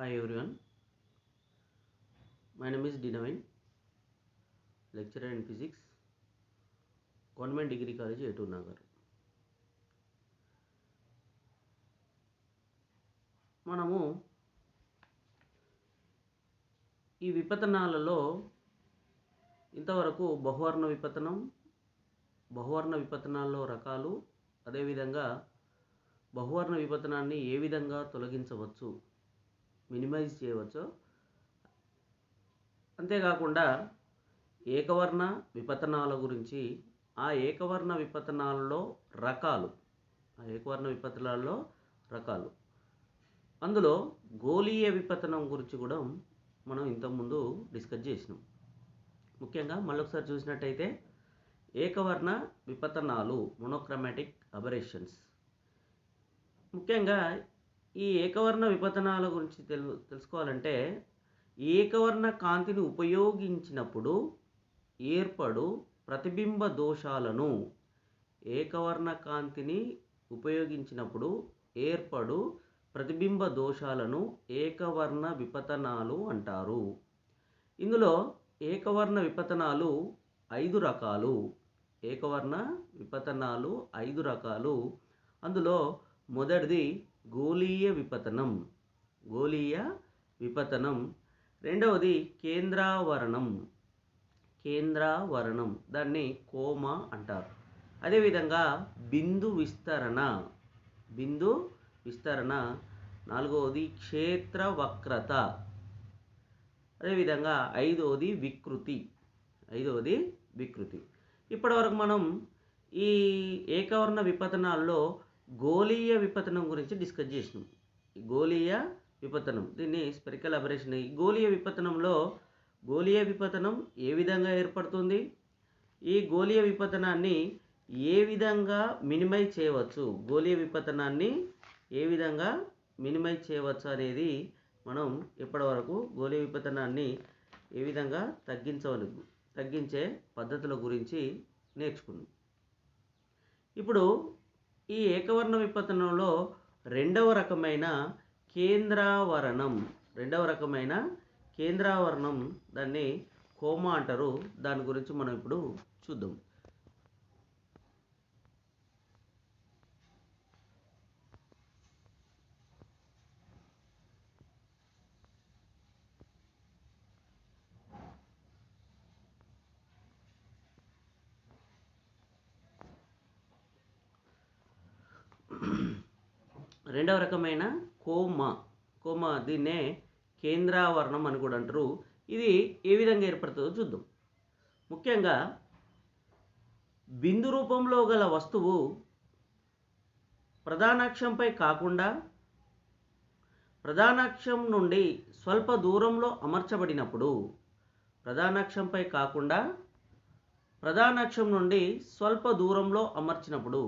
Hi everyone, my name is D. Naveen, lecturer in physics, Government Degree College, Etur Nagar. మనము ఈ విపతనాలలో ఇంతవరకు బహువర్ణ విపతనాల్లో రకాలు, అదేవిధంగా బహువర్ణ విపతనాన్ని ఏ విధంగా తొలగించవచ్చు, మినిమైజ్ చేయవచ్చో, అంతేకాకుండా ఏకవర్ణ విపతనాల గురించి, ఆ ఏకవర్ణ విపతనాలలో రకాలు, అందులో గోళీయ విపతనం గురించి కూడా మనం ఇంతకుముందు డిస్కస్ చేసినాం. ముఖ్యంగా మళ్ళొకసారి చూసినట్టయితే ఏకవర్ణ విపతనాలు, మోనోక్రోమాటిక్ అబరేషన్స్. ముఖ్యంగా ఈ ఏకవర్ణ విపతనాల గురించి తెలుసుకోవాలంటే, ఏకవర్ణ కాంతిని ఉపయోగించినప్పుడు ఏర్పడు ప్రతిబింబ దోషాలను, ఏకవర్ణ కాంతిని ఉపయోగించినప్పుడు ఏర్పడు ప్రతిబింబ దోషాలను ఏకవర్ణ విపతనాలు అంటారు. ఇందులో ఏకవర్ణ విపతనాలు 5 రకాలు. అందులో మొదటిది గోళీయ విపతనం. రెండవది కేంద్రావరణం, దాన్ని కోమా అంటారు. అదేవిధంగా బిందు విస్తరణ. నాలుగవది క్షేత్ర వక్రత. అదేవిధంగా ఐదవది వికృతి. ఇప్పటివరకు మనం ఈ ఏకవర్ణ విపతనాల్లో గోళీయ విపతనం గురించి డిస్కస్ చేసినాం. గోళీయ విపతనం, దీన్ని స్పెరికల్ అబరేషన్. ఈ గోళీయ విపతనం ఏ విధంగా ఏర్పడుతుంది, ఈ గోళీయ విపతనాన్ని ఏ విధంగా మినిమైజ్ చేయవచ్చు అనేది మనం ఇప్పటివరకు గోళీయ విపతనాన్ని ఏ విధంగా తగ్గించే పద్ధతుల గురించి నేర్చుకున్నాం. ఇప్పుడు ఈ ఏకవర్ణ విపతనంలో రెండవ రకమైన కేంద్రావరణం, దాన్ని కోమా అంటారు. దాని గురించి మనం ఇప్పుడు చూద్దాం. రెండవ రకమైన కోమా, దీన్నే కేంద్రావరణం అని కూడా అంటారు. ఇది ఏ విధంగా ఏర్పడుతుందో చూద్దాం. ముఖ్యంగా బిందు రూపంలో గల వస్తువు ప్రధానాక్షంపై కాకుండా ప్రధానాక్షం నుండి స్వల్ప దూరంలో అమర్చబడినప్పుడు, ప్రధానాక్షం నుండి స్వల్ప దూరంలో అమర్చబడి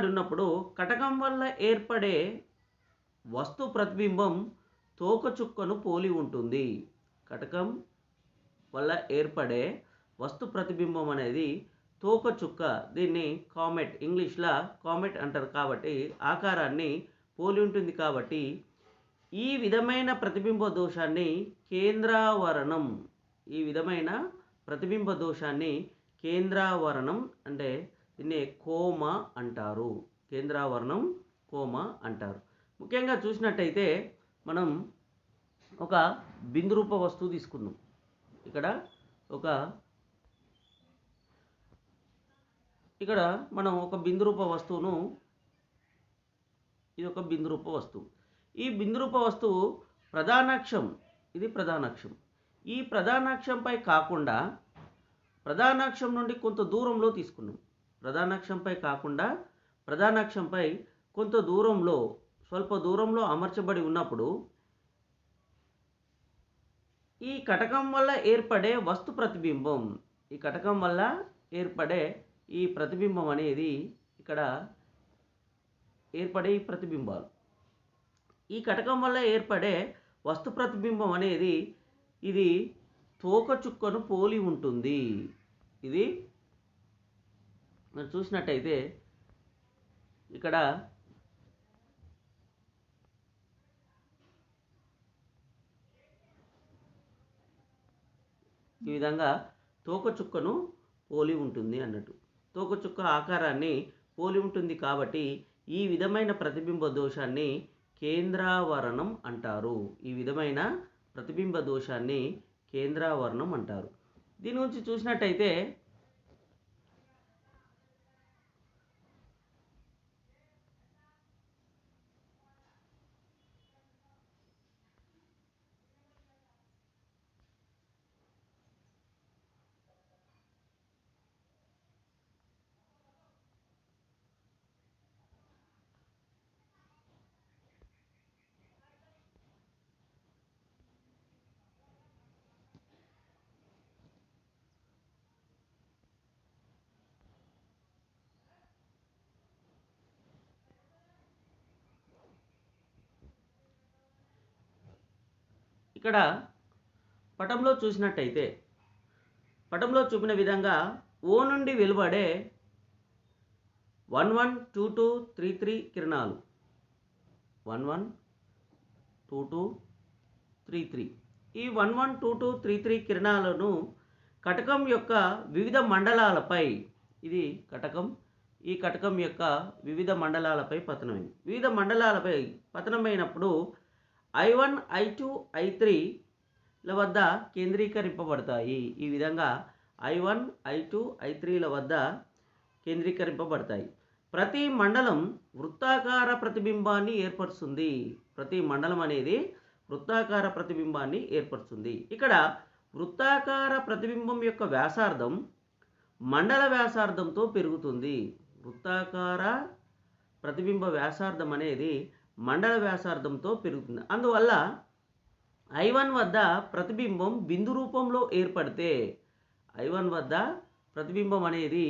ఉన్నప్పుడు కటకం వల్ల ఏర్పడే వస్తు ప్రతిబింబం తోకచుక్కను పోలి ఉంటుంది. కటకం వల్ల ఏర్పడే వస్తు ప్రతిబింబం అనేది తోకచుక్క, దీన్ని కామెట్, ఇంగ్లీష్లో కామెట్ అంటారు. కాబట్టి ఆకారాన్ని పోలి ఉంటుంది. కాబట్టి ఈ విధమైన ప్రతిబింబ దోషాన్ని కేంద్రావరణం అంటే దీన్ని కోమా అంటారు. ముఖ్యంగా చూసినట్టయితే మనం ఒక బిందు రూప వస్తువు తీసుకుందాం. ఇక్కడ మనం ఒక బిందు రూప వస్తువును, ఇది ఒక బిందు రూప వస్తువు. ఈ బిందు రూప వస్తువు ఇది ప్రధానాక్షం. ఈ ప్రధానాక్షంపై కాకుండా ప్రధానాక్షం నుండి కొంత దూరంలో తీసుకున్నాం. ప్రధానాక్షంపై కొంత దూరంలో, స్వల్ప దూరంలో అమర్చబడి ఉన్నప్పుడు ఈ కటకం వల్ల ఏర్పడే వస్తు ప్రతిబింబం, ఈ ప్రతిబింబం అనేది ఇక్కడ ఏర్పడే ప్రతిబింబాలు, ఈ కటకం వల్ల ఏర్పడే వస్తు ప్రతిబింబం అనేది ఇది తోకచుక్కను పోలి ఉంటుంది. ఇది మనం చూసినట్టయితే ఇక్కడ ఈ విధంగా తోకచుక్కను పోలి ఉంటుంది అన్నట్టు. తోకచుక్క ఆకారాన్ని పోలి ఉంటుంది కాబట్టి ఈ విధమైన ప్రతిబింబ దోషాన్ని కేంద్రావరణం అంటారు. ఈ విధమైన ప్రతిబింబ దోషాన్ని కేంద్రావరణం అంటారు. దీని గురించి చూసినట్టయితే ఇక్కడ పటంలో చూసినట్టయితే పటంలో చూపిన విధంగా ఓ నుండి వెలువడే 112233 కిరణాలు 112233 ఈ 112233 కిరణాలను కటకం యొక్క వివిధ మండలాలపై ఇది కటకం ఈ కటకం యొక్క వివిధ మండలాలపై పతనమైంది. వివిధ మండలాలపై పతనమైనప్పుడు I1 I2 I3ల వద్ద కేంద్రీకరింపబడతాయి. ఈ విధంగా I1 I2 I3ల వద్ద కేంద్రీకరింపబడతాయి. ప్రతి మండలం వృత్తాకార ప్రతిబింబాన్ని ఏర్పరుస్తుంది. ప్రతి మండలం అనేది వృత్తాకార ప్రతిబింబాన్ని ఏర్పరుస్తుంది. ఇక్కడ వృత్తాకార ప్రతిబింబం యొక్క వ్యాసార్థం మండల వ్యాసార్థంతో పెరుగుతుంది. వృత్తాకార ప్రతిబింబ వ్యాసార్థం అనేది మండల వ్యాసార్థంతో పెరుగుతుంది. అందువల్ల I1 వద్ద ప్రతిబింబం బిందు రూపంలో ఏర్పడితే I1 వద్ద ప్రతిబింబం అనేది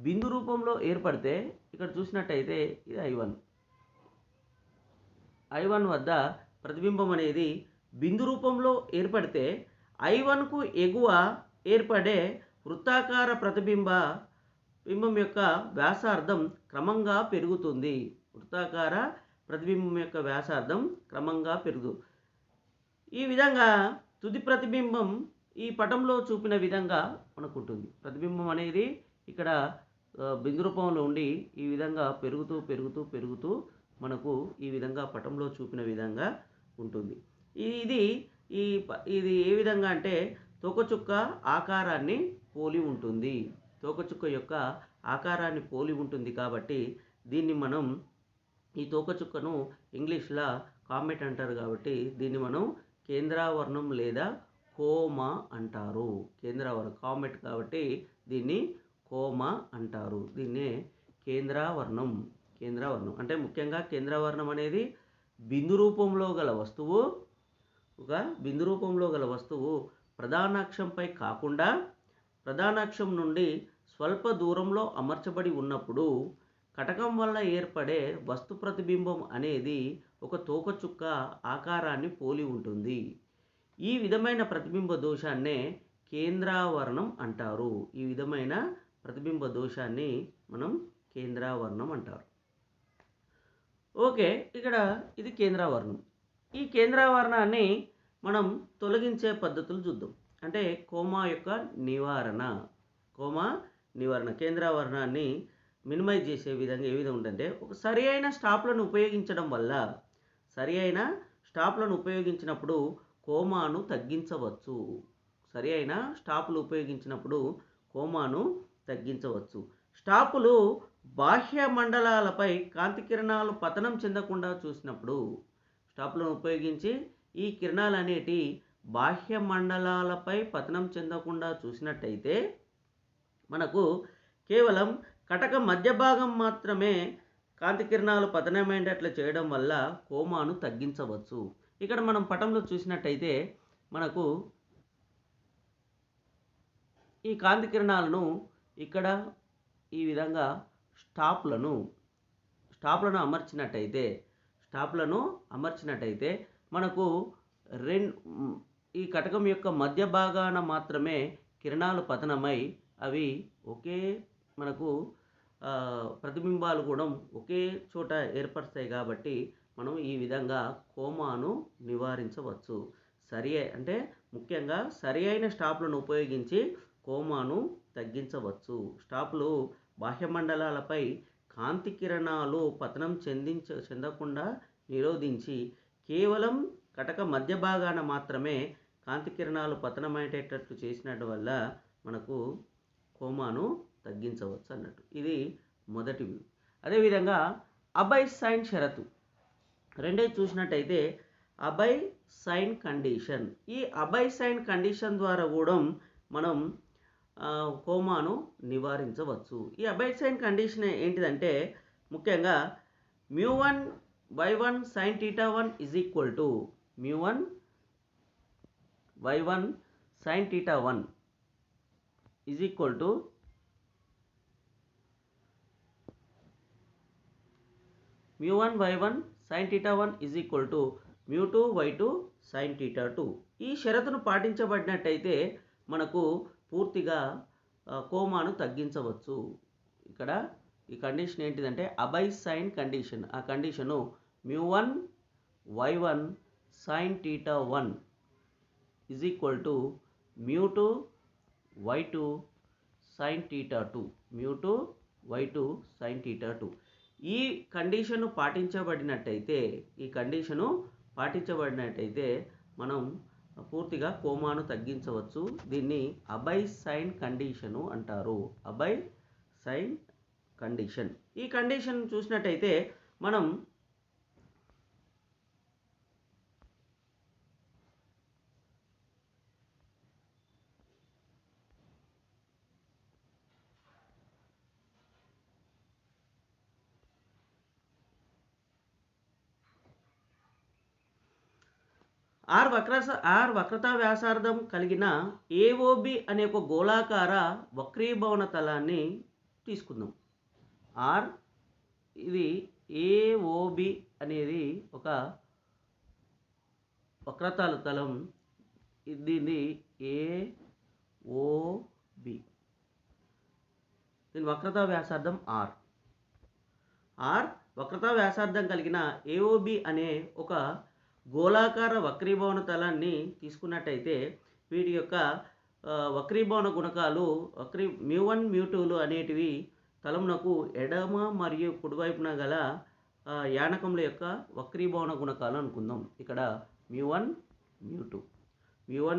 బిందు రూపంలో ఏర్పడితే ఇక్కడ చూసినట్టయితే ఇది I1 వద్ద ప్రతిబింబం అనేది బిందు రూపంలో ఏర్పడితే I1కు ఎగువ ఏర్పడే వృత్తాకార ప్రతిబింబం యొక్క వ్యాసార్థం క్రమంగా పెరుగుతుంది. వృత్తాకార ప్రతిబింబం యొక్క వ్యాసార్థం క్రమంగా పెరుగుతుంది. ఈ విధంగా తుది ప్రతిబింబం ఈ పటంలో చూపిన విధంగా మనకు ఉంటుంది. ప్రతిబింబం అనేది ఇక్కడ బిందు రూపంలో ఉండి ఈ విధంగా పెరుగుతూ పెరుగుతూ పెరుగుతూ మనకు ఈ విధంగా పటంలో చూపిన విధంగా ఉంటుంది. ఇది ఏ విధంగా అంటే తోకచుక్క ఆకారాన్ని పోలి ఉంటుంది. తోకచుక్క యొక్క ఆకారాన్ని పోలి ఉంటుంది కాబట్టి దీన్ని మనం ఈ తోకచుక్కను ఇంగ్లీష్లో కామెట్ అంటారు కాబట్టి దీన్ని మనం కేంద్రావరణం లేదా కోమా అంటారు. కేంద్రావరణం కామెట్ కాబట్టి దీన్ని కోమా అంటారు. దీన్నే కేంద్రావరణం అంటే ముఖ్యంగా కేంద్రావరణం అనేది బిందు రూపంలో గల వస్తువు ప్రధానాక్షంపై కాకుండా ప్రధానాక్షం నుండి స్వల్ప దూరంలో అమర్చబడి ఉన్నప్పుడు కటకం వల్ల ఏర్పడే వస్తు ప్రతిబింబం అనేది ఒక తోకచుక్క ఆకారాన్ని పోలి ఉంటుంది. ఈ విధమైన ప్రతిబింబ దోషాన్నే కేంద్రావరణం అంటారు. ఈ విధమైన ప్రతిబింబ దోషాన్ని మనం కేంద్రావరణం అంటారు. ఓకే, ఇక్కడ ఇది కేంద్రావరణం. ఈ కేంద్రావరణాన్ని మనం తొలగించే పద్ధతులు చూద్దాం. అంటే కోమా యొక్క నివారణ. కేంద్రావరణాన్ని మినిమైజ్ చేసే విధంగా ఏ విధంగా ఉంటుందంటే ఒక సరి అయిన స్టాప్లను ఉపయోగించినప్పుడు కోమాను తగ్గించవచ్చు. సరి అయిన స్టాపులు ఉపయోగించినప్పుడు కోమాను తగ్గించవచ్చు. స్టాపులు బాహ్య మండలాలపై కాంతి కిరణాలు పతనం చెందకుండా చూసినప్పుడు స్టాపులను ఉపయోగించి ఈ కిరణాలు అనేటి బాహ్య మండలాలపై పతనం చెందకుండా చూసినట్టయితే మనకు కేవలం కటక మధ్య భాగం మాత్రమే కాంతి కిరణాలు పతనమయ్యేటట్లు చేయడం వల్ల కోమాను తగ్గించవచ్చు. ఇక్కడ మనం పటంలో చూసినట్టయితే మనకు ఈ కాంతి కిరణాలను ఇక్కడ ఈ విధంగా స్టాప్లను అమర్చినట్టయితే మనకు ఈ కటకం యొక్క మధ్య భాగాన మాత్రమే కిరణాలు పతనమై అవి ఒకే మనకు ప్రతిబింబాలు కూడా ఒకే చోట ఏర్పడతాయి కాబట్టి మనం ఈ విధంగా కోమాను నివారించవచ్చు. అంటే ముఖ్యంగా సరి అయిన స్టాప్లను ఉపయోగించి కోమాను తగ్గించవచ్చు. స్టాప్లు బాహ్య మండలాలపై కాంతి కిరణాలు పతనం చెందకుండా నిరోధించి కేవలం కటక మధ్య భాగాన మాత్రమే కాంతి కిరణాలు పతనమయ్యేటట్లు చేసినట్టు వల్ల మనకు కోమాను తగ్గించవచ్చు అన్నట్టు. ఇది మొదటివి. అదేవిధంగా అబైస్ సైన్ షరతు రెండేది చూసినట్టయితే అబైస్ సైన్ కండిషన్. ఈ అబైస్ సైన్ కండిషన్ ద్వారా కూడా మనం కోమాను నివారించవచ్చు. ఈ అబైస్ సైన్ కండిషన్ ఏంటిదంటే ముఖ్యంగా μ1 y1 sin θ1 is equal to μ1 y1 sin θ1 is equal to μ1 y1 sin θ1 is equal to μ2 y2 sin θ2. ఈ షరతును పాటించబడినట్టయితే మనకు పూర్తిగా కోమాను తగ్గించవచ్చు. ఇక్కడ ఈ కండిషన్ ఏంటిదంటే అబైస్ సైన్ కండిషన్. ఆ condition μ1 y1 sin θ1 is equal to μ2 y2 sin θ2 μ2 y2 sin θ2. ఈ కండిషను పాటించబడినట్టయితే మనం పూర్తిగా కోమాను తగ్గించవచ్చు. దీన్ని అబైస్ సైన్ కండిషను అంటారు. అబైస్ సైన్ కండిషన్. ఈ కండిషన్ చూసినట్టయితే మనం ఆర్ వక్రతా వ్యాసార్థం కలిగిన AOB అనే ఒక గోళాకార వక్రీభవన తలాన్ని తీసుకుందాం. ఇది AOB అనేది ఒక వక్రతాల తలం. దీన్ని AOB, దీని వక్రతా వ్యాసార్థం R. వక్రతా వ్యాసార్థం కలిగిన AOB అనే ఒక గోళాకార వక్రీభవన తలాన్ని తీసుకున్నట్టయితే వీటి యొక్క వక్రీభవన గుణకాలు μ1 μ2లు అనేటివి తలమునకు ఎడమ మరియు కుడివైపున గల యానకముల యొక్క వక్రీభవన గుణకాలు అనుకుందాం. ఇక్కడ μ1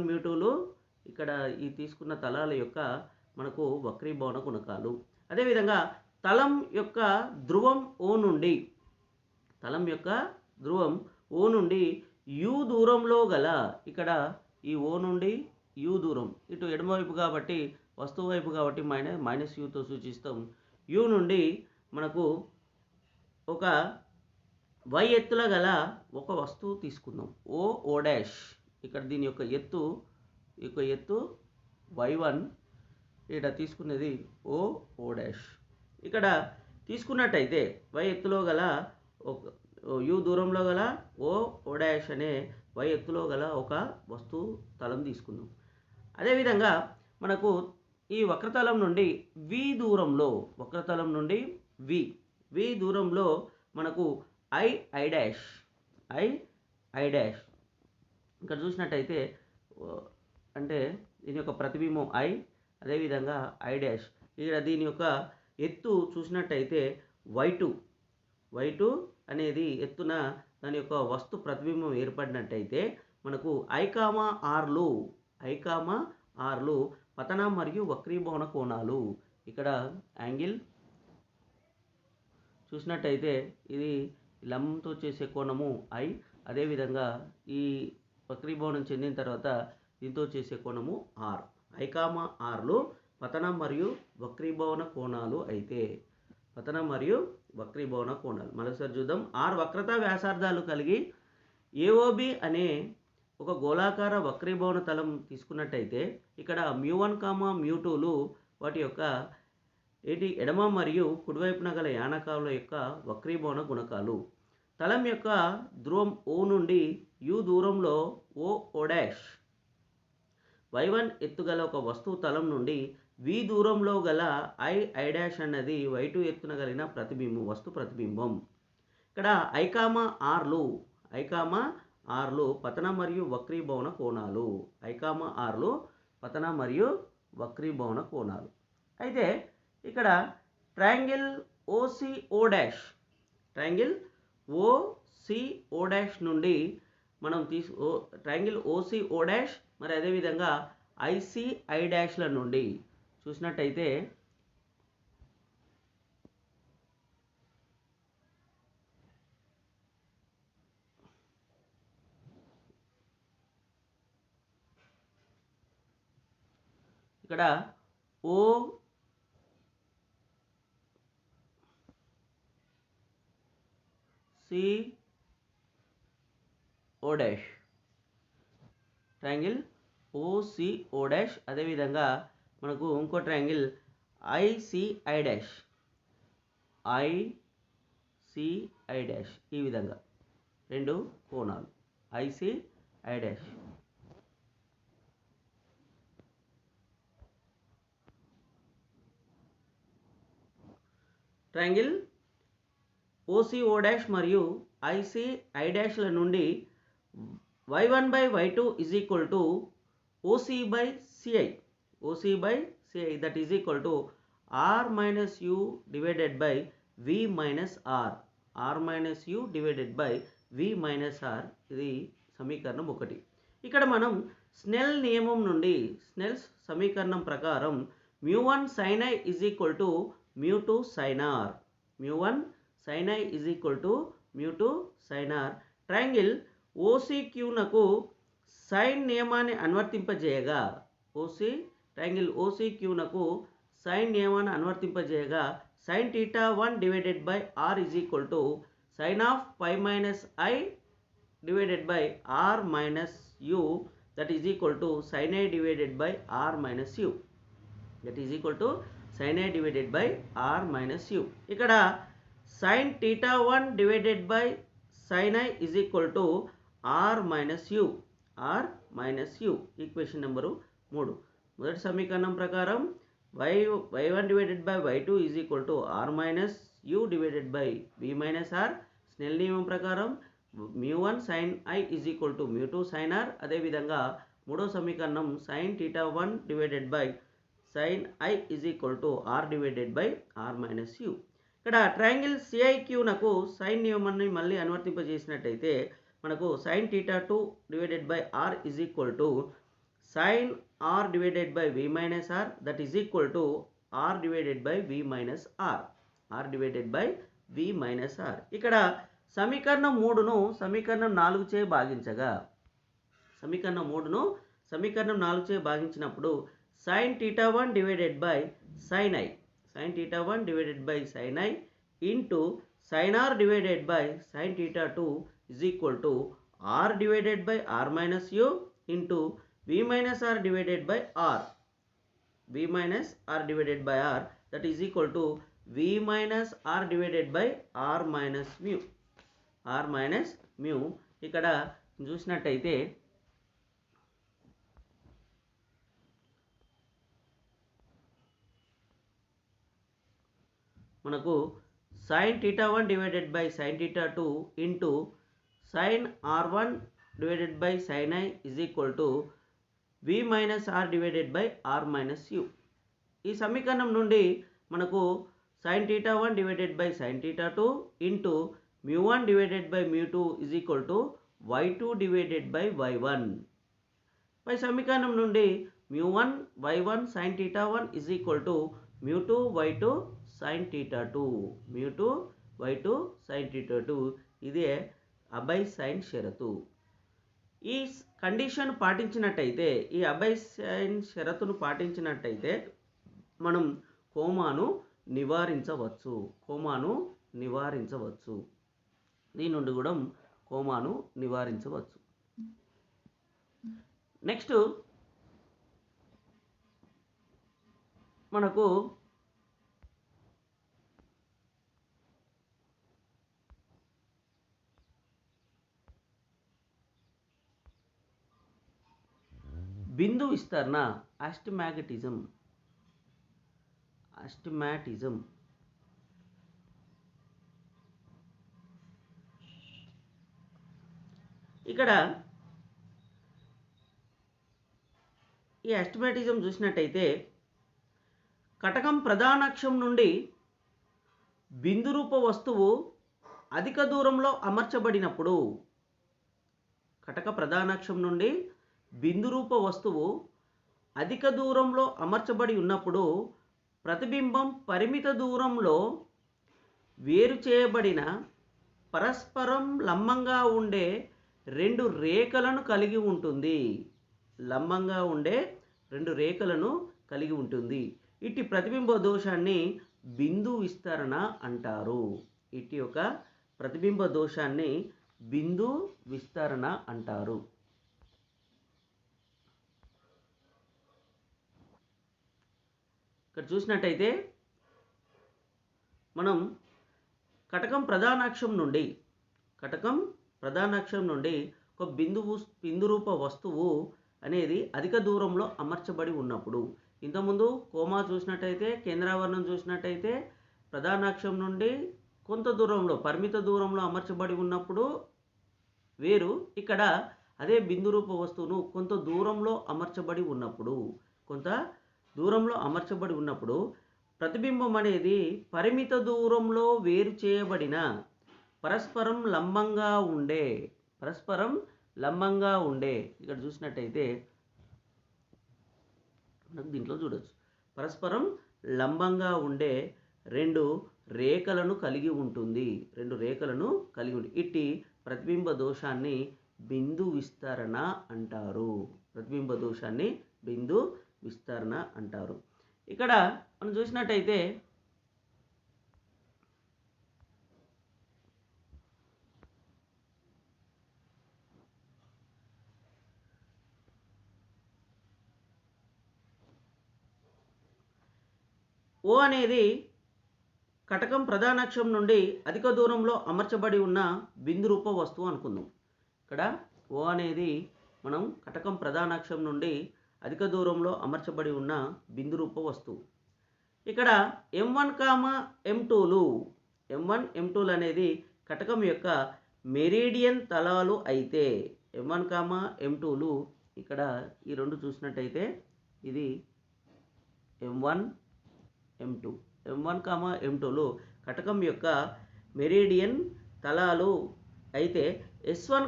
μ2లు ఇక్కడ ఈ తీసుకున్న తలాల యొక్క మనకు వక్రీభవన గుణకాలు. అదేవిధంగా తలం యొక్క ధ్రువం O నుండి U దూరంలో గల, ఇక్కడ ఈ O నుండి U దూరం, ఇటు ఎడమవైపు కాబట్టి వస్తువు వైపు కాబట్టి మైనస్ యూతో సూచిస్తాం. U నుండి మనకు ఒక y ఎత్తుల గల ఒక వస్తువు తీసుకుందాం. O dash. ఇక్కడ దీని యొక్క ఎత్తు y1, ఇక్కడ తీసుకునేది O డాష్. ఇక్కడ తీసుకున్నట్టయితే y ఎత్తులో గల U దూరంలో గల O డాష్ అనే y ఎత్తులో గల ఒక వస్తువు తలం తీసుకుందాం. అదేవిధంగా మనకు ఈ వక్రతలం నుండి V దూరంలో మనకు I డాష్ ఇక్కడ చూసినట్టయితే అంటే దీని యొక్క ప్రతిబింబం I, అదేవిధంగా I డాష్. ఇక్కడ దీని యొక్క ఎత్తు చూసినట్టయితే y2 అనేది ఎత్తున దాని యొక్క వస్తు ప్రతిబింబం ఏర్పడినట్టయితే మనకు I, Rలు పతన మరియు వక్రీభవన కోణాలు. ఇక్కడ యాంగిల్ చూసినట్టయితే ఇది లంబంతో చేసే కోణము I, అదేవిధంగా ఈ వక్రీభవనం చెందిన తర్వాత దీంతో చేసే కోణము R. I, Rలు పతన మరియు వక్రీభవన కోణాలు అయితే మరోసారి చూద్దాం. R వక్రతా వ్యాసార్థాలు కలిగి AOB అనే ఒక గోళాకార వక్రీభవన తలం తీసుకున్నట్టయితే ఇక్కడ μ1, μ2లు వాటి యొక్క ఎడమ మరియు కుడివైపున గల యానకాల యొక్క వక్రీభవన గుణకాలు. తలం యొక్క ధ్రువం O నుండి U దూరంలో O డాష్ y1 ఎత్తుగల ఒక వస్తువు తలం నుండి V దూరంలో గల I డాష్ అన్నది y2 ఎత్తున కలిగిన వస్తు ప్రతిబింబం. ఇక్కడ I, Rలు ఆర్లు పతన మరియు వక్రీభవన కోణాలు. I, Rలు పతన మరియు వక్రీభవన కోణాలు. అయితే ఇక్కడ triangle OCO dash, triangle OCO dash నుండి మనం ట్రయాంగిల్ OCO డాష్ మరి అదేవిధంగా ICI డాష్ల నుండి చూసినట్టయితే ఇక్కడ OCO dash, triangle OCO dash, అదేవిధంగా మనకు ఇంకో triangle ICI dash, ICI dash, ఈ విధంగా రెండు కోణాలు ICI dash. Triangle OCO dash మరియు ICI డాష్ల నుండి y1/y2 is equal to OC/CI, OC/CI that is equal to R minus U divided by V minus R, R minus U divided by V minus R. ఇది సమీకరణం 1. ఇక్కడ మనం Snell నియమం నుండి, Snell's సమీకరణం ప్రకారం mu1 sin I is equal to mu2 sin R, mu1 sin I is equal to mu2 sin R. Triangle OCQ నకు sign నియమాన్ని అనువర్తింపజేయగా, ట్రయాంగిల్ OCQ నకు సైన్ నియమాన్ని అనువర్తింపజేయగా sin θ1 divided by R is equal to sin of pi minus I divided by R minus U, that is equal to sin I divided by R minus U, that is equal to sin I divided by R minus U. ఇక్కడ sin θ1 divided by sin I is equal to R minus U, R minus U. Equation number 3. మొదటి సమీకరణం ప్రకారం y1 divided by y2 is equal to R minus U divided by V minus R. Snell నియమం ప్రకారం mu1 sin I is equal to mu2 sin R. అదేవిధంగా మూడో సమీకరణం sin θ1 divided by sin I is equal to R divided by R minus U. ఇక్కడ triangle CIQ నకు sign నియమాన్ని మళ్ళీ అనువర్తింపజేసినట్టయితే మనకు sin θ2 divided by R is equal to sin R divided by V minus R, that is equal to R divided by V minus R, R divided by V minus R. ఇక్కడ సమీకరణం 3ను సమీకరణం 4 చే భాగించగా, సమీకరణం 3ను సమీకరణం 4 చే భాగించినప్పుడు sin θ1 divided by sin I, sin θ1 divided by sin I into sin R divided by sin θ2 is equal to R divided by R minus U into V minus R divided by R, V minus R divided by R, that is equal to V minus R divided by R minus mu, R minus mu. ఇక్కడ చూసినట్టయితే మనకు sin θ1 divided by sin θ2 into sin R1 divided by sin I is equal to V minus R divided by R minus U. ఈ సమీకరణం నుండి మనకు sin θ1 divided by sin θ2 into mu1 divided by mu2 is equal to y2 divided by y1. పై సమీకరణం నుండి mu1 y1 sin θ1 is equal to mu2 y2 sin θ2, mu2 y2 sin θ2. ఇదే అబై sign షరతు. ఈ condition పాటించినట్టయితే, ఈ అబై సైన్ షరతును పాటించినట్టయితే మనం కోమాను నివారించవచ్చు, కోమాను నివారించవచ్చు. దీని నుండి కూడా కోమాను నివారించవచ్చు. నెక్స్ట్ మనకు బిందు విస్తరణ, ఆస్టిమాటిజం, ఆస్టిమాటిజం. ఇక్కడ ఈ అస్టిమాటిజం చూసినట్టయితే కటకం ప్రధానాక్షం నుండి బిందు రూప వస్తువు అధిక దూరంలో అమర్చబడినప్పుడు, కటక ప్రధానాక్షం నుండి బిందు రూప వస్తువు అధిక దూరంలో అమర్చబడి ఉన్నప్పుడు ప్రతిబింబం పరిమిత దూరంలో వేరు చేయబడిన పరస్పరం లంబంగా ఉండే రెండు రేఖలను కలిగి ఉంటుంది. లంబంగా ఉండే రెండు రేఖలను కలిగి ఉంటుంది. ఇట్టి ప్రతిబింబ దోషాన్ని బిందు విస్తరణ అంటారు. ఇటు యొక్క ప్రతిబింబ దోషాన్ని బిందు విస్తరణ అంటారు. ఇక్కడ చూసినట్టయితే మనం కటకం ప్రధానాక్షం నుండి ఒక బిందు రూప వస్తువు అనేది అధిక దూరంలో అమర్చబడి ఉన్నప్పుడు, ఇంతకుముందు కోమా చూసినట్టయితే, కేంద్రావరణం చూసినట్టయితే ప్రధానాక్షం నుండి కొంత దూరంలో పరిమిత దూరంలో అమర్చబడి ఉన్నప్పుడు వేరు. ఇక్కడ అదే బిందు రూప వస్తువును కొంత దూరంలో అమర్చబడి ఉన్నప్పుడు ప్రతిబింబం అనేది పరిమిత దూరంలో వేరు చేయబడిన పరస్పరం లంబంగా ఉండే ఇక్కడ చూసినట్టయితే దీంట్లో చూడొచ్చు, పరస్పరం లంబంగా ఉండే రెండు రేఖలను కలిగి ఉంటుంది. ఇట్టి ప్రతిబింబ దోషాన్ని బిందు విస్తరణ అంటారు. ఇక్కడ మనం చూసినట్టయితే ఓ అనేది కటకం ప్రధానాక్షం నుండి అధిక దూరంలో అమర్చబడి ఉన్న బిందు రూప వస్తువు అనుకుందాం. ఇక్కడ ఓ అనేది మనం కటకం ప్రధానాక్షం నుండి అధిక దూరంలో అమర్చబడి ఉన్న బిందు రూప వస్తువు. ఇక్కడ M1, M2లు అనేది కటకం యొక్క మెరీడియన్ తలాలు అయితే, M1, M2లు ఇక్కడ ఈ రెండు చూసినట్టయితే ఇది M1, M2. M1, M2లు కటకం యొక్క మెరీడియన్ తలాలు అయితే S1,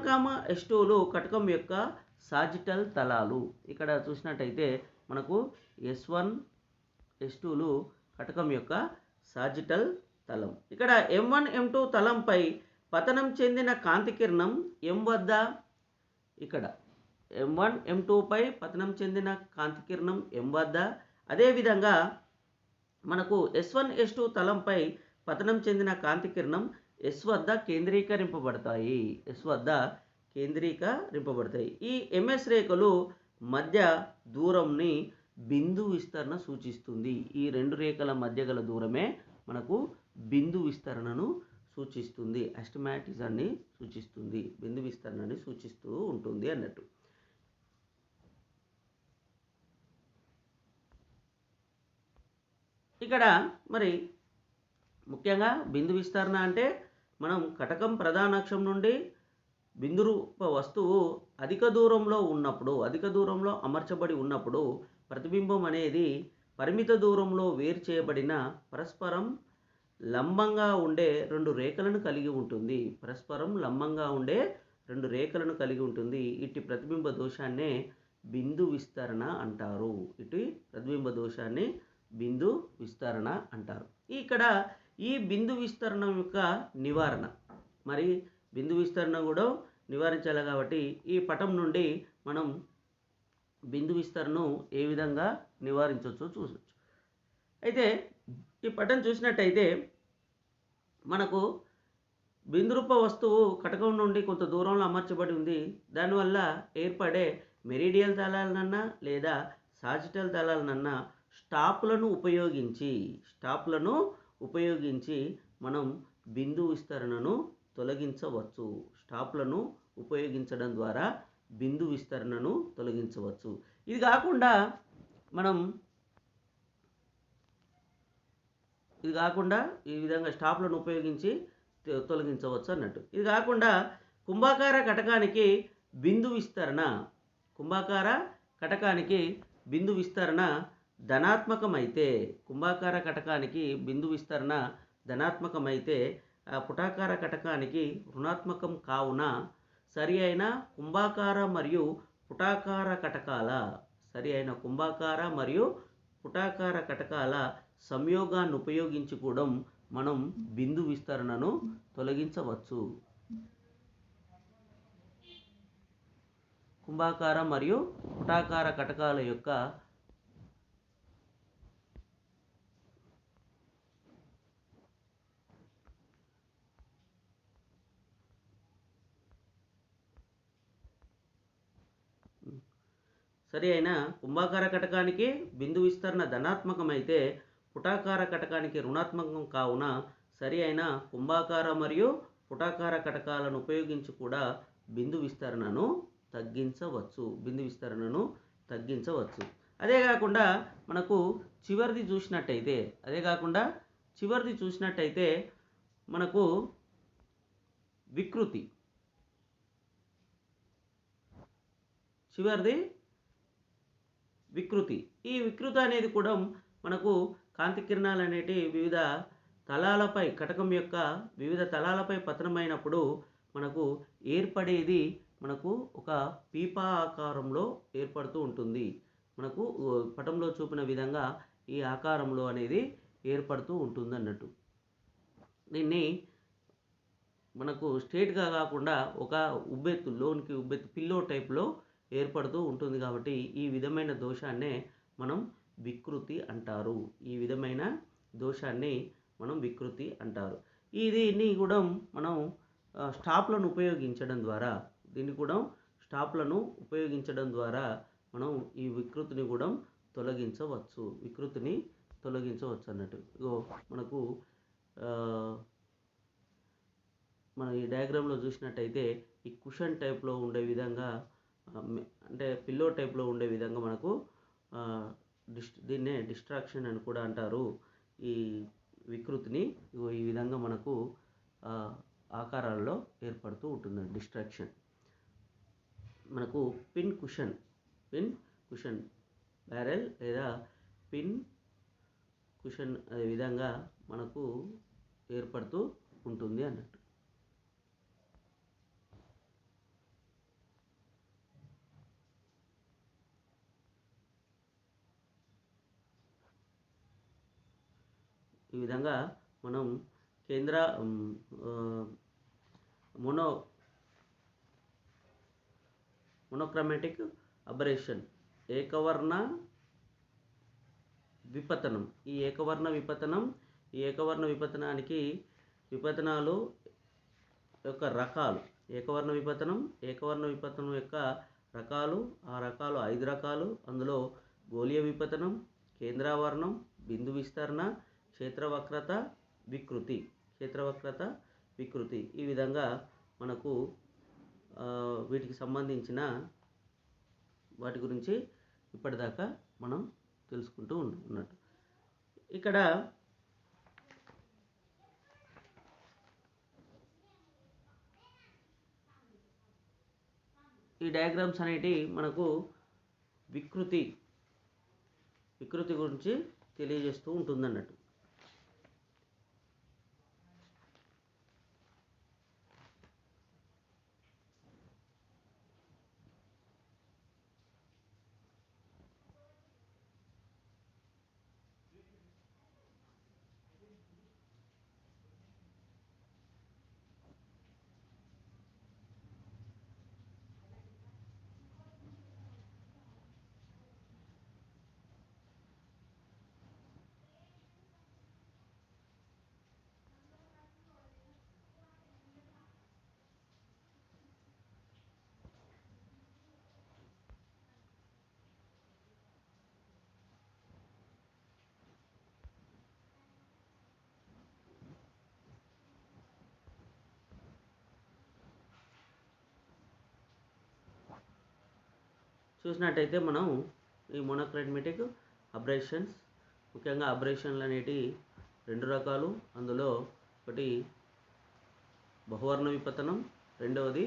S2లు కటకం యొక్క సాజిటల్ తలాలు. ఇక్కడ చూసినట్టయితే మనకు S1, S2లు కటకం యొక్క సాజిటల్ తలం. ఇక్కడ M1, M2 తలంపై పతనం చెందిన కాంతి కిరణం M వద్ద, ఇక్కడ M1, M2 పై పతనం చెందిన కాంతి కిరణం M వద్ద, అదేవిధంగా మనకు S1, S2 తలంపై పతనం చెందిన కాంతి కిరణం S వద్ద కేంద్రీకరింపబడతాయి. ఈ MS రేఖలు మధ్య దూరంని బిందు విస్తరణ సూచిస్తుంది. ఈ రెండు రేఖల మధ్య గల దూరమే మనకు బిందు విస్తరణను సూచిస్తుంది, అస్టిమాటిజాన్ని సూచిస్తుంది, బిందు విస్తరణని సూచిస్తూ ఉంటుంది అన్నట్టు. ఇక్కడ మరి ముఖ్యంగా బిందు విస్తరణ అంటే మనం కటకం ప్రధానాక్షం నుండి బిందు రూప వస్తువు అధిక దూరంలో అమర్చబడి ఉన్నప్పుడు ప్రతిబింబం అనేది పరిమిత దూరంలో వేరు చేయబడిన పరస్పరం లంబంగా ఉండే రెండు రేఖలను కలిగి ఉంటుంది. ఇట్టి ప్రతిబింబ దోషాన్నే బిందు విస్తరణ అంటారు. ఇక్కడ ఈ బిందు విస్తరణ యొక్క నివారణ, మరి బిందు విస్తరణ కూడా నివారించాలి కాబట్టి ఈ పటం నుండి మనం బిందు విస్తరణను ఏ విధంగా నివారించవచ్చో చూసొచ్చు. అయితే ఈ పటం చూసినట్టయితే మనకు బిందు రూప వస్తువు కటకం నుండి కొంత దూరంలో అమర్చబడి ఉంది. దానివల్ల ఏర్పడే మెరీడియల్ తలాలనన్నా లేదా సాజిటల్ తలాలనన్నా స్టాప్లను ఉపయోగించి మనం బిందు విస్తరణను తొలగించవచ్చు. స్టాప్లను ఉపయోగించడం ద్వారా బిందు విస్తరణను తొలగించవచ్చు. ఇది కాకుండా ఈ విధంగా స్టాప్లను ఉపయోగించి తొలగించవచ్చు అన్నట్టు. ఇది కాకుండా కుంభాకార కటకానికి బిందు విస్తరణ, కుంభాకార కటకానికి బిందు విస్తరణ ధనాత్మకమైతే, కుంభాకార కటకానికి బిందు విస్తరణ ధనాత్మకమైతే పుటాకార కటకానికి రుణాత్మకం కావున సరి అయిన కుంభాకార మరియు పుటాకార కటకాల, సరి అయిన కుంభాకార మరియు పుటాకార కటకాల సంయోగాన్ని ఉపయోగించి కూడా మనం బిందు విస్తరణను తొలగించవచ్చు. కుంభాకార మరియు పుటాకార కటకాల యొక్క సరి అయిన కుంభాకార కటకానికి బిందు విస్తరణ ధనాత్మకమైతే పుటాకార కటకానికి రుణాత్మకం కావున సరి అయిన కుంభాకార మరియు పుటాకార కటకాలను ఉపయోగించి కూడా బిందు విస్తరణను తగ్గించవచ్చు, బిందు విస్తరణను తగ్గించవచ్చు. అదే కాకుండా మనకు చివరిది చూసినట్టయితే మనకు వికృతి, వికృతి. ఈ వికృతి అనేది కూడా మనకు కాంతి కిరణాలు అనేటివి వివిధ తలాలపై, కటకం యొక్క వివిధ తలాలపై పతనమైనప్పుడు మనకు ఏర్పడేది మనకు ఒక పీపా ఆకారంలో ఏర్పడుతూ ఉంటుంది. మనకు పటంలో చూపిన విధంగా ఈ ఆకారంలో అనేది ఏర్పడుతూ ఉంటుంది అన్నట్టు. దీన్ని మనకు స్ట్రేట్గా కాకుండా ఒక ఉబ్బెత్తు, లోనికి ఉబ్బెత్తు పిల్లో టైప్లో ఏర్పడుతూ ఉంటుంది. కాబట్టి ఈ విధమైన దోషాన్నే మనం వికృతి అంటారు. ఈ విధమైన దోషాన్ని మనం వికృతి అంటారు. దీన్ని కూడా మనం స్టాప్లను ఉపయోగించడం ద్వారా, మనం ఈ వికృతిని కూడా తొలగించవచ్చు, అన్నట్టు. మనకు మనం ఈ డయాగ్రామ్లో చూసినట్టయితే ఈ కుషన్ టైప్లో ఉండే విధంగా, అంటే పిల్లో టైప్లో ఉండే విధంగా మనకు దీన్నే డిస్ట్రాక్షన్ అని కూడా అంటారు. ఈ వికృతిని ఈ విధంగా మనకు ఆకారాల్లో ఏర్పడుతూ ఉంటుంది. డిస్ట్రాక్షన్ మనకు పిన్ కుషన్ బ్యారెల్ లేదా పిన్ కుషన్ అదే విధంగా మనకు ఏర్పడుతూ ఉంటుంది అన్నట్టు. ఈ విధంగా మనం కేంద్ర మోనోక్రోమాటిక్ అబరేషన్, ఏకవర్ణ విపతనం. ఈ ఏకవర్ణ విపతనానికి విపతనాలు యొక్క రకాలు, ఏకవర్ణ విపతనం యొక్క రకాలు, ఆ రకాలు 5 రకాలు. అందులో గోళీయ విపతనం, కేంద్రావరణం, బిందు విస్తరణ, క్షేత్రవక్రత, వికృతి. ఈ విధంగా మనకు వీటికి సంబంధించిన వాటి గురించి ఇప్పటిదాకా మనం తెలుసుకుంటూ ఉన్నట్టు. ఇక్కడ ఈ డయాగ్రామ్స్ అనేటివి మనకు వికృతి గురించి తెలియజేస్తూ ఉంటుందన్నట్టు. చూసినట్టయితే మనం ఈ మోనోక్రోమాటిక్ అబ్రేషన్స్, ముఖ్యంగా అబ్రేషన్లు అనేటివి 2 రకాలు. అందులో ఒకటి బహువర్ణ విపతనం, రెండవది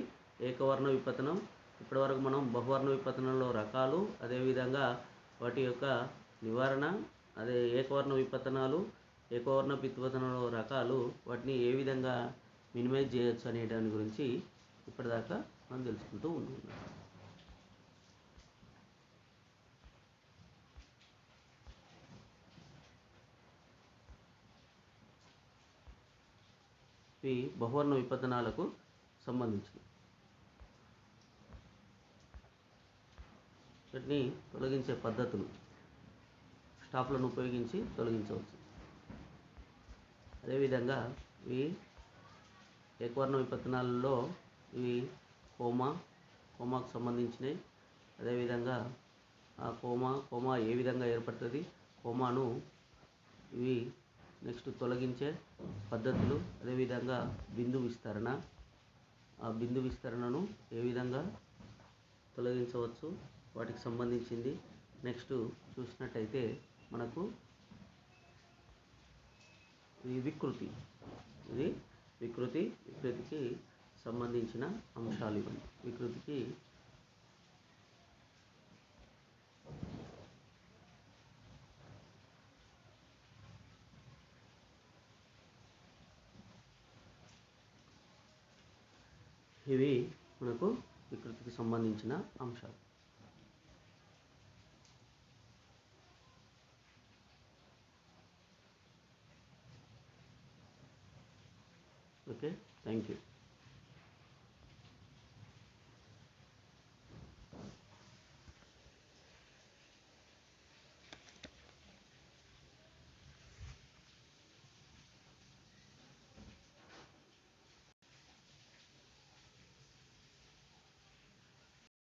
ఏకవర్ణ విపత్తనం. ఇప్పటివరకు మనం బహువర్ణ విపత్తనంలో రకాలు, అదేవిధంగా వాటి యొక్క నివారణ, అదే ఏకవర్ణ విపత్తనాలు, ఏకవర్ణ విపత్తనంలో రకాలు, వాటిని ఏ విధంగా మినిమైజ్ చేయొచ్చు అనే దాని గురించి ఇప్పటిదాకా మనం తెలుసుకుంటూ ఉన్నాం. ఇవి బహువర్ణ విపత్తనాలకు సంబంధించినవి. వీటిని తొలగించే పద్ధతులు స్టాప్లను ఉపయోగించి తొలగించవచ్చు. అదేవిధంగా ఇవి ఏకవర్ణ విపత్తనాలలో ఇవి కోమాకు సంబంధించినవి. అదేవిధంగా ఆ కోమా ఏ విధంగా ఏర్పడుతుంది, కోమాను ఇవి నెక్స్ట్ తొలగించే పద్ధతులు, అదేవిధంగా బిందు విస్తరణ, ఆ బిందు విస్తరణను ఏ విధంగా తొలగించవచ్చు వాటికి సంబంధించింది. నెక్స్ట్ చూసినట్టయితే మనకు ఇది వికృతికి సంబంధించిన అంశాలు ఇవన్నీ. వికృతికి ఇవి మనకు వికృతికి సంబంధించిన అంశాలు. Okay, thank you.